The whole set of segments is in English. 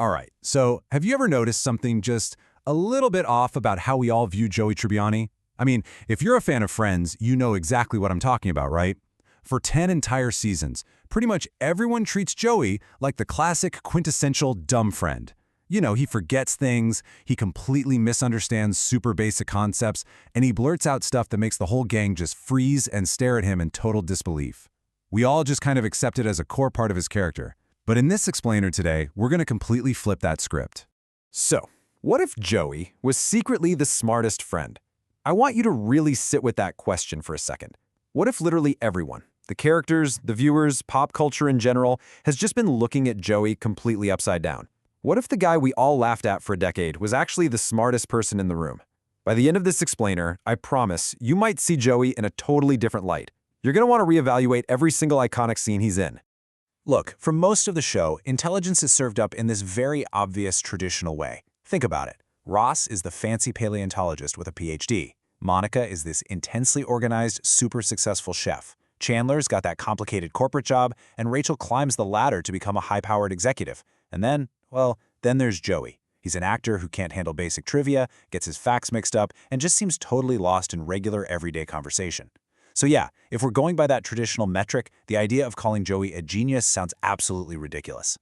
All right, so have you ever noticed something just a little bit off about how we all view Joey Tribbiani? I mean, if you're a fan of Friends, you know exactly what I'm talking about, right? For 10 entire seasons, pretty much everyone treats Joey like the classic quintessential dumb friend. You know, he forgets things, he completely misunderstands super basic concepts, and he blurts out stuff that makes the whole gang just freeze and stare at him in total disbelief. We all just kind of accept it as a core part of his character. But in this explainer today, we're going to completely flip that script. So, what if Joey was secretly the smartest friend? I want you to really sit with that question for a second. What if literally everyone, the characters, the viewers, pop culture in general, has just been looking at Joey completely upside down? What if the guy we all laughed at for a decade was actually the smartest person in the room? By the end of this explainer, I promise, you might see Joey in a totally different light. You're going to want to reevaluate every single iconic scene he's in. Look, for most of the show, intelligence is served up in this very obvious traditional way. Think about it. Ross is the fancy paleontologist with a PhD. Monica is this intensely organized, super successful chef. Chandler's got that complicated corporate job, and Rachel climbs the ladder to become a high-powered executive. And then, well, then there's Joey. He's an actor who can't handle basic trivia, gets his facts mixed up, and just seems totally lost in regular, everyday conversation. So yeah, if we're going by that traditional metric, the idea of calling Joey a genius sounds absolutely ridiculous.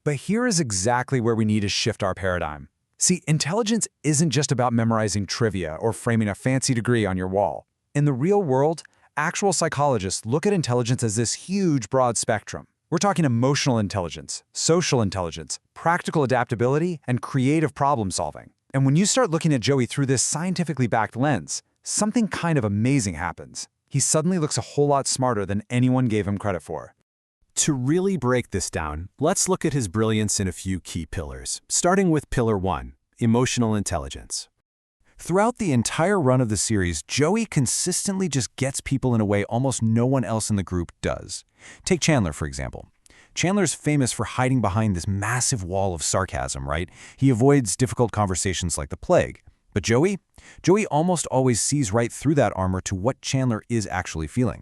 But here is exactly where we need to shift our paradigm. See, intelligence isn't just about memorizing trivia or framing a fancy degree on your wall. In the real world, actual psychologists look at intelligence as this huge, broad spectrum. We're talking emotional intelligence, social intelligence, practical adaptability, and creative problem solving. And when you start looking at Joey through this scientifically backed lens, something kind of amazing happens. He suddenly looks a whole lot smarter than anyone gave him credit for. To really break this down, let's look at his brilliance in a few key pillars, starting with Pillar 1, emotional intelligence. Throughout the entire run of the series, Joey consistently just gets people in a way almost no one else in the group does. Take Chandler, for example. Chandler's famous for hiding behind this massive wall of sarcasm, right? He avoids difficult conversations like the plague. But Joey almost always sees right through that armor to what Chandler is actually feeling.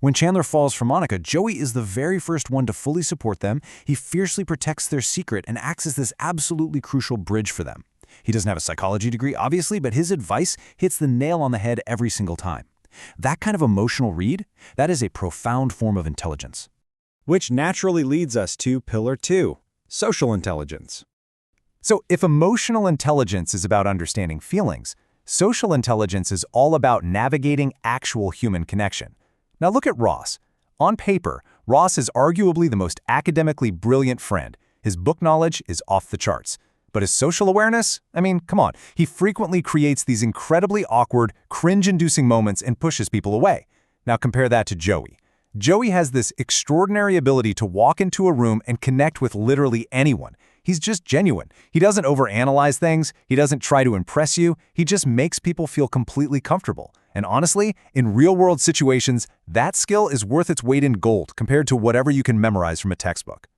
When Chandler falls for Monica, Joey is the very first one to fully support them. He fiercely protects their secret and acts as this absolutely crucial bridge for them. He doesn't have a psychology degree, obviously, but his advice hits the nail on the head every single time. That kind of emotional read, that is a profound form of intelligence. Which naturally leads us to Pillar 2, social intelligence. So if emotional intelligence is about understanding feelings, social intelligence is all about navigating actual human connection. Now look at Ross. On paper, Ross is arguably the most academically brilliant friend. His book knowledge is off the charts. But his social awareness? I mean, come on. He frequently creates these incredibly awkward, cringe-inducing moments and pushes people away. Now compare that to Joey. Joey has this extraordinary ability to walk into a room and connect with literally anyone. He's just genuine. He doesn't overanalyze things. He doesn't try to impress you. He just makes people feel completely comfortable. And honestly, in real-world situations, that skill is worth its weight in gold compared to whatever you can memorize from a textbook.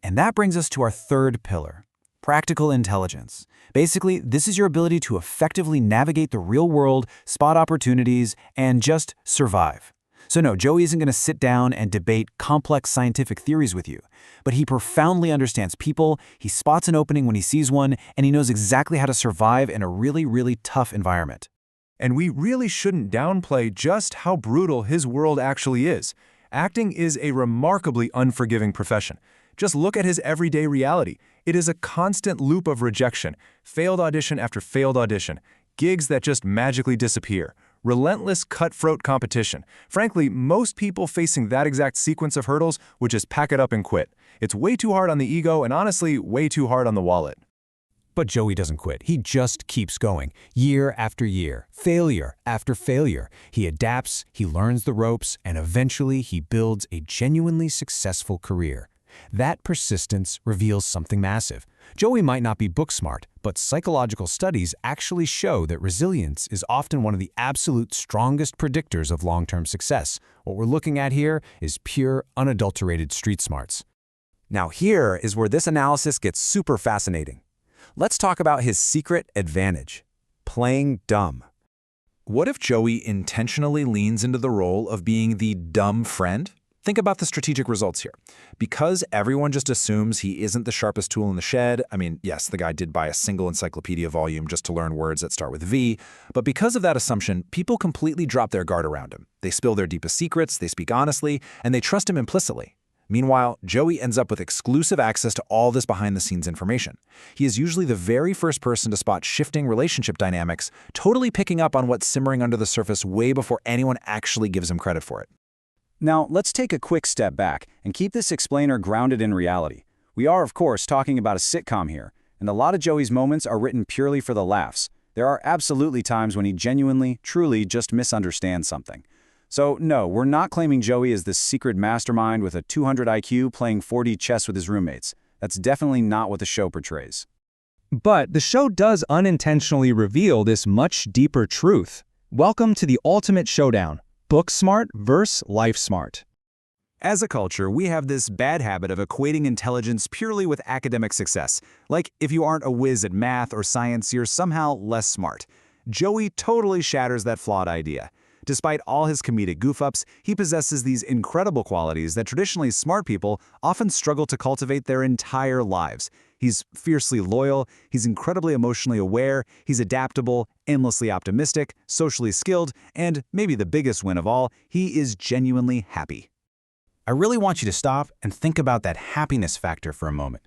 And that brings us to our third pillar, practical intelligence. Basically, this is your ability to effectively navigate the real world, spot opportunities, and just survive. So no, Joey isn't going to sit down and debate complex scientific theories with you, but he profoundly understands people, he spots an opening when he sees one, and he knows exactly how to survive in a really, really tough environment. And we really shouldn't downplay just how brutal his world actually is. Acting is a remarkably unforgiving profession. Just look at his everyday reality. It is a constant loop of rejection, failed audition after failed audition, gigs that just magically disappear. Relentless cutthroat competition. Frankly, most people facing that exact sequence of hurdles would just pack it up and quit. It's way too hard on the ego and honestly, way too hard on the wallet. But Joey doesn't quit. He just keeps going, year after year, failure after failure. He adapts, he learns the ropes, and eventually he builds a genuinely successful career. That persistence reveals something massive. Joey might not be book smart, but psychological studies actually show that resilience is often one of the absolute strongest predictors of long-term success. What we're looking at here is pure, unadulterated street smarts. Now here is where this analysis gets super fascinating. Let's talk about his secret advantage, playing dumb. What if Joey intentionally leans into the role of being the dumb friend? think about the strategic results here. Because everyone just assumes he isn't the sharpest tool in the shed, I mean, yes, the guy did buy a single encyclopedia volume just to learn words that start with V, but because of that assumption, people completely drop their guard around him. They spill their deepest secrets, they speak honestly, and they trust him implicitly. Meanwhile, Joey ends up with exclusive access to all this behind-the-scenes information. He is usually the very first person to spot shifting relationship dynamics, totally picking up on what's simmering under the surface way before anyone actually gives him credit for it. Now, let's take a quick step back and keep this explainer grounded in reality. We are, of course, talking about a sitcom here, and a lot of Joey's moments are written purely for the laughs. There are absolutely times when he genuinely, truly just misunderstands something. So, no, we're not claiming Joey is this secret mastermind with a 200 IQ playing 4D chess with his roommates. That's definitely not what the show portrays. But the show does unintentionally reveal this much deeper truth. Welcome to the ultimate showdown, book smart versus life smart. As a culture, we have this bad habit of equating intelligence purely with academic success. Like, if you aren't a whiz at math or science, you're somehow less smart. Joey totally shatters that flawed idea. Despite all his comedic goof-ups, he possesses these incredible qualities that traditionally smart people often struggle to cultivate their entire lives. He's fiercely loyal, he's incredibly emotionally aware, he's adaptable, endlessly optimistic, socially skilled, and maybe the biggest win of all, he is genuinely happy. I really want you to stop and think about that happiness factor for a moment.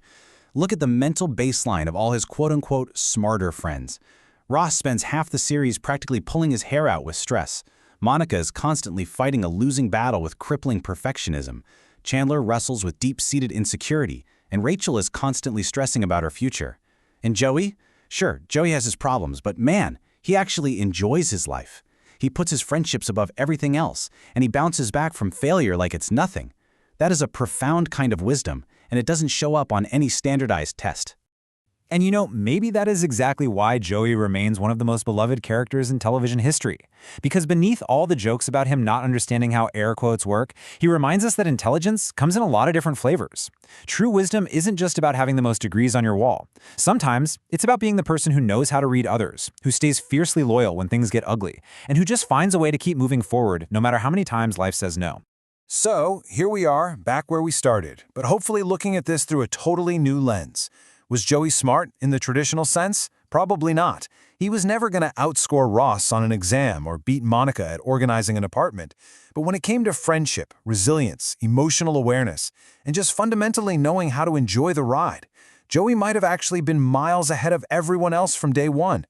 Look at the mental baseline of all his quote-unquote smarter friends. Ross spends half the series practically pulling his hair out with stress. Monica is constantly fighting a losing battle with crippling perfectionism. Chandler wrestles with deep-seated insecurity, and Rachel is constantly stressing about her future. And Joey? Sure, Joey has his problems, but man, he actually enjoys his life. He puts his friendships above everything else, and he bounces back from failure like it's nothing. That is a profound kind of wisdom, and it doesn't show up on any standardized test. And you know, maybe that is exactly why Joey remains one of the most beloved characters in television history. Because beneath all the jokes about him not understanding how air quotes work, he reminds us that intelligence comes in a lot of different flavors. True wisdom isn't just about having the most degrees on your wall. Sometimes, it's about being the person who knows how to read others, who stays fiercely loyal when things get ugly, and who just finds a way to keep moving forward no matter how many times life says no. So, here we are, back where we started, but hopefully looking at this through a totally new lens. Was Joey smart in the traditional sense? Probably not. He was never going to outscore Ross on an exam or beat Monica at organizing an apartment. But when it came to friendship, resilience, emotional awareness, and just fundamentally knowing how to enjoy the ride, Joey might have actually been miles ahead of everyone else from day one.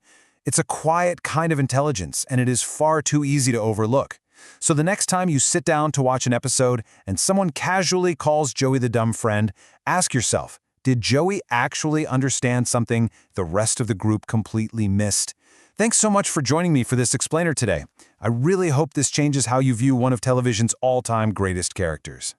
It's a quiet kind of intelligence, and it is far too easy to overlook. So the next time you sit down to watch an episode and someone casually calls Joey the dumb friend, ask yourself, did Joey actually understand something the rest of the group completely missed? Thanks so much for joining me for this explainer today. I really hope this changes how you view one of television's all-time greatest characters.